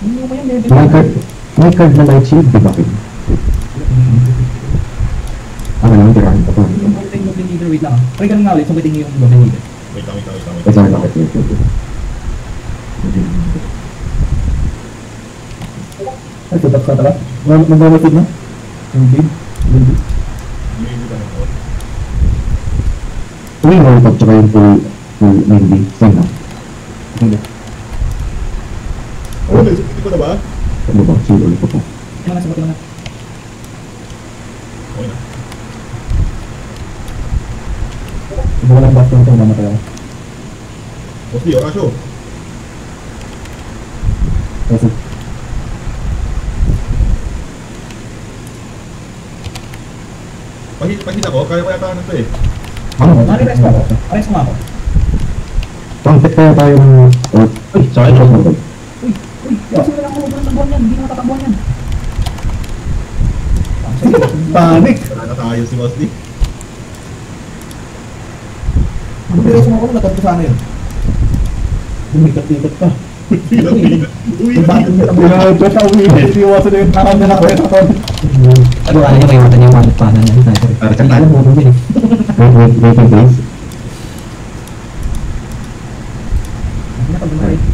Hindi mo yan, level. May card na light shield, di ba? Ano naman, tirahin pa pa. Yung Goblin Leader, wait lang. Try ka nga ulit, sumpitin niyo yung Goblin Leader. Wait lang. Ito na bakit ito. Ay, tutak ka talaga. Nagbabatid na? Hindi. Kung yung roll top tsaka yung full 90, same na. Hindi. Oh, naisipin ko na ba? Ano ba? Shield ulit ko po. Ano nga, sabatin mo na. Okay na. Kung walang bastion ito, mamatay ako. Mostly, Orasyo. Kasi, Pahit ako, kaya ko yata ano to eh. Ano? Rest mo ako. Rest mo ako. Pangpit kaya tayo ng... Uy, sorry. Uy, kasi wala akong ubran ng buwan yan. Hindi na matatakbuhan yan. panic! Wala na tayo si Mostly. Ang bilis mo ako, natanto sana yun. Bumikat-ikat ka. Uy, Bakit mo ang Diyos ang umiinis? Iwasan na yung takam na nakuha sa kon. Ano kaya niya maiwatan niya yung malit pa na yan? Para sa kanan mo din. Wait, please.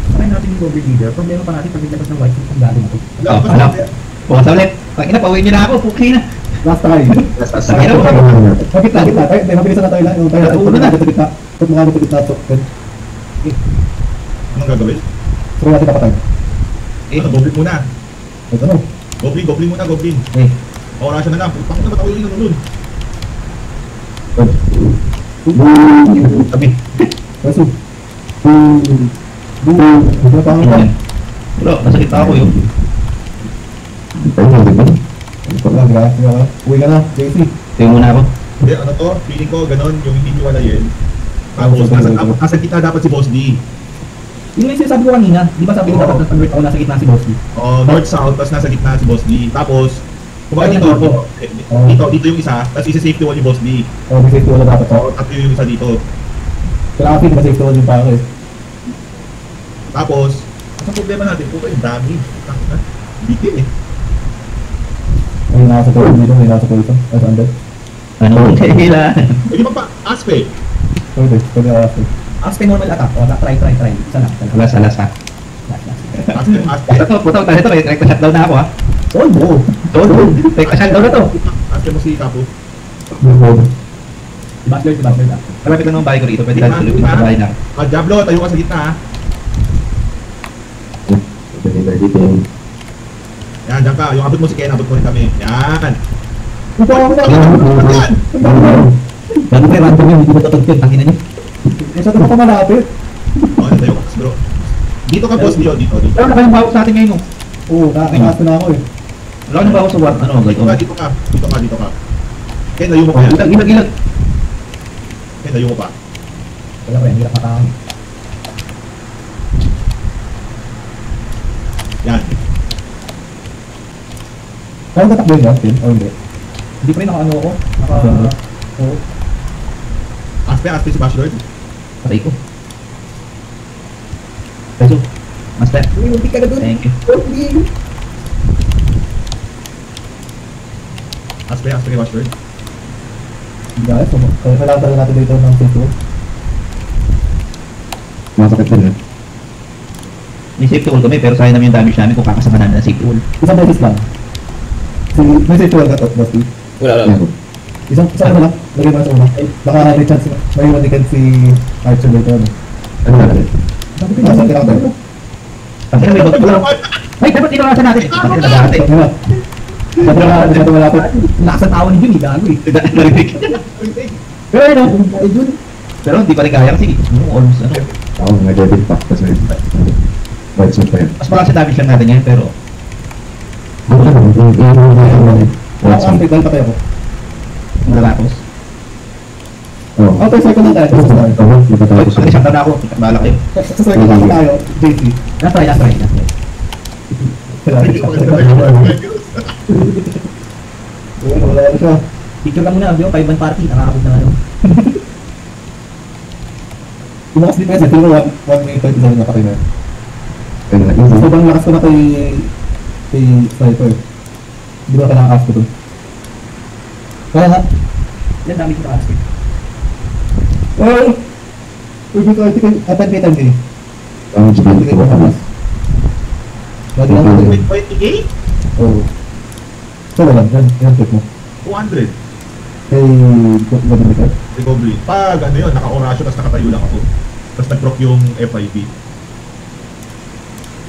Try natin yung Goblin Leader. Problema pa natin pag naglabas ng white kung galing ako. Alam. Pukas ulit. Pagina, pauwi niyo na ako. Puki na. Last try. Kapit na. Tayo, mabilisan na tayo lang. Tayo, pag gitna. Pag mga gitna. Anong gagawin? Suruhin natin kapatay. Ano, Goblin muna. Ito no. Goblin muna, Goblin. Eh, Orasyo na lang. Bakit na ba tayo yung nun? sabi. Resu. Ito na pangang ka. Wala, nasa kita ako yun. Tayo na, di ba? Uwi ka na, JC. Tayo muna ako. Hindi, ano to? Feeling ko, ganon, yung hindi nyo walayin. Tapos, nasa gitna dapat si Boss D. Yung yung sinasabi ko kanina, di ba sabi ko dapat nag-convert ako nasa gitna si Boss D? North-south, tapos nasa gitna si Boss D. Tapos, kumbaga dito yung isa, tapos isa-safety wall ni Boss D. May safety wall na dapat. Tatlo yung isa dito. Kailangan kasi may safety wall yung pake. Tapos, ang problema natin, puto yung dami. Bitin eh. May nasa tulad dito, may nasa tulad dito. Ay, saan ba? Ano ang kailan? Pwede pa aspect. Pwede ako. Aspect normal attack. O, try. Isa lang. Alas ha. Aspect. Ito, putang tayo ito. Rekta shutdown na ako ha. Solvo! Rekta shutdown na to. Aspect mo si Kapo. Si Butler. Malapit lang ng bahay ko rito. Pwede lang tulugin sa bahay na. Diablo, tayo ka sa gitna ha. Yan, dyan ka. Yung abot mo si Ken, abot mo rin kami. Yan. Upo ako na! Yan! Bago may random yun, hindi ko tatagpil. Tangina niyo. Isa ito pa malapit. Ano tayo ka, bro. Dito ka, boss. Dito. Pero na kayong bawak sa atin ngayon. Oo, nakakasta na ako eh. Wala ka ng bawak sa what? Ano? Dito ka. Ken, layo mo pa yan. Ilag. Ken, layo mo pa. Wala ko yan, hirap matawag. Yan. Kaya tatakbo yun yan, o hindi? Hindi pa rin naka-ano ako. Oo. Aspect si Bachelor. Patay ko. Peso. Master. Uy, hindi ka na dun. Thank you. Aspect si Bachelor. Guys, kailangan talaga natin dito ng safety wall. Masakit din eh. May safety wall kami pero sayang naman yung damage namin kung kakasama namin ng safety wall. Isang beses lang. May safety wall ka to, Boss D? Wala. Isang ano lang, lagay mo sa una. Baka may chance, may manikan si Archer dito. Ano na rin? Nasa kailangan tayo. Kasi may bot ko lang. Ay, dapat tinulasan natin. Bakit na dati? Masyado malapit. Lakas ang tawa ni Jun, gago eh. Narinig. Pero ano, ay Jun. Pero hindi pa rin kaya kasi almost ano. Oo, may devil pack. Tapos may white suit pa yun. Mas makasi damage lang natin yan pero Ano lang, yung white Ang suit. dahil patay ako. malatapos. Oo. Auto cycle lang tayo. Ito, hindi pa tayo Pag gusto. isang na ako, bahala kayo. Sa cycle lang tayo, JC. Last try. Wala na siya. Picture ka muna, Abyo. 5-man party. Nakakabog na ano. Yung mga sleep kasi, pero 1 minute 30 na patay na. Kaya na easy. Sobrang lakas ko na kay Sniper. Di ba kailangan ask ko dun? Kaya nga. Yan, dami ko na-ask. Well, urban ko article, atan kay Tangi. Ang GBL Article ko ko pa. hamas. Lagi lang ko. 28? Oo. So, wala. Yan check mo. 200. Kay Godemica. Recovery. Pag ano yun, naka-orasyon, tapos nakatayo lang ako. Tapos nag-proc yung FIP.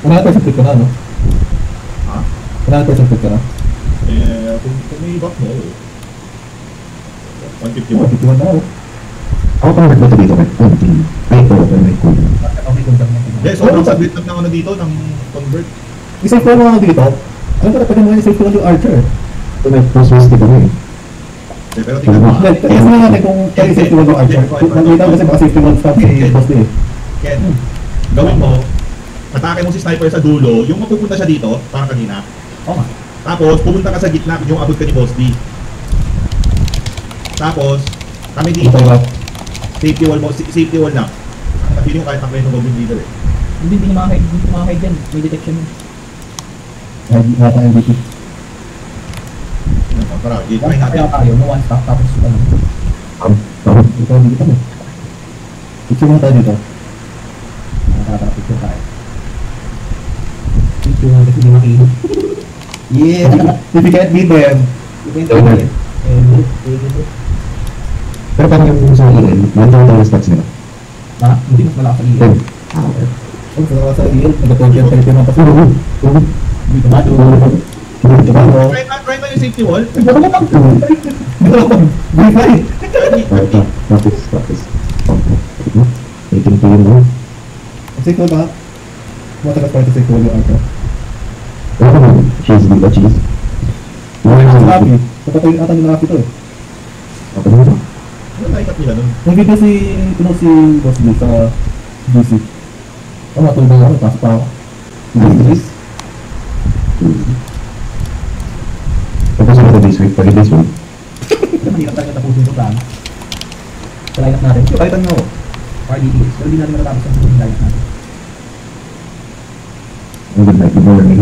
100% click ka na, no? Ha? 100% click ka na. Kung may buff mo, 151. Oh, 51 na ako. Ako pang nagbato dito kay Kunti. Ay, ito, pero may cool. Okay, kung saan yan. Yes, sobrang saglit lang ng ano dito, ng convert. I-save ko mga dito. Ano ba, pwede mo nga i-save ko lang yung Archer. Ito may post-host dito eh. Pero tingnan mo. Hindi, kasi nga natin kung pwede i-save ko lang yung Archer. Nakita ko kasi baka save ko lang stuff kay Boss D eh. Ken, gawin mo, atake mo si Sniper sa dulo, yung mapupunta siya dito, parang kanina. Oo nga. Tapos, pupunta ka sa gitna, yung abot ka ni Boss D. Tapos, kami dito, Ito ba? safety wall mo, safety wall lang. Kasi yung kahit ang kayo ng Goblin Leader eh. Hindi makakahid dyan. May detection yun. Nata MVP. Para, One i-try stop kaya natin. tayo, no one stop, tapos ano. Ito hindi kita mo. Picture mo tayo dito. Nakakapicture tayo. Picture mo kasi hindi makihit. Yeah! If you can't beat them. Pero parang yung sa EL, nandiyan tayo stats nila. Ha? Hindi mas malakas sa iyo. 10. Oh, sa EL, nag-content ka rin naman pa. Hindi ko mado. Try na yung safety wall. Dito ako. Verify. Tapos. Waiting for you. Safe ko ba? Matagas pa ito safe ko yung Archer. Ano ba? Cheese, di ba cheese? Rafi. Kapatayin ata nila Rafi to eh. Ako na ba? Ano naikat nila nun? Nag-video si Boss D sa GC. Oh, matulog ako. Pasok pa ako. Nice. Tapos ano this week? Pwede this week? Mahirap talaga tapusin ito plano. Sa lineup natin. Ito, kalitan nyo ako. RDEs. Pero hindi natin matatapos ang lineup natin. Good night, good morning.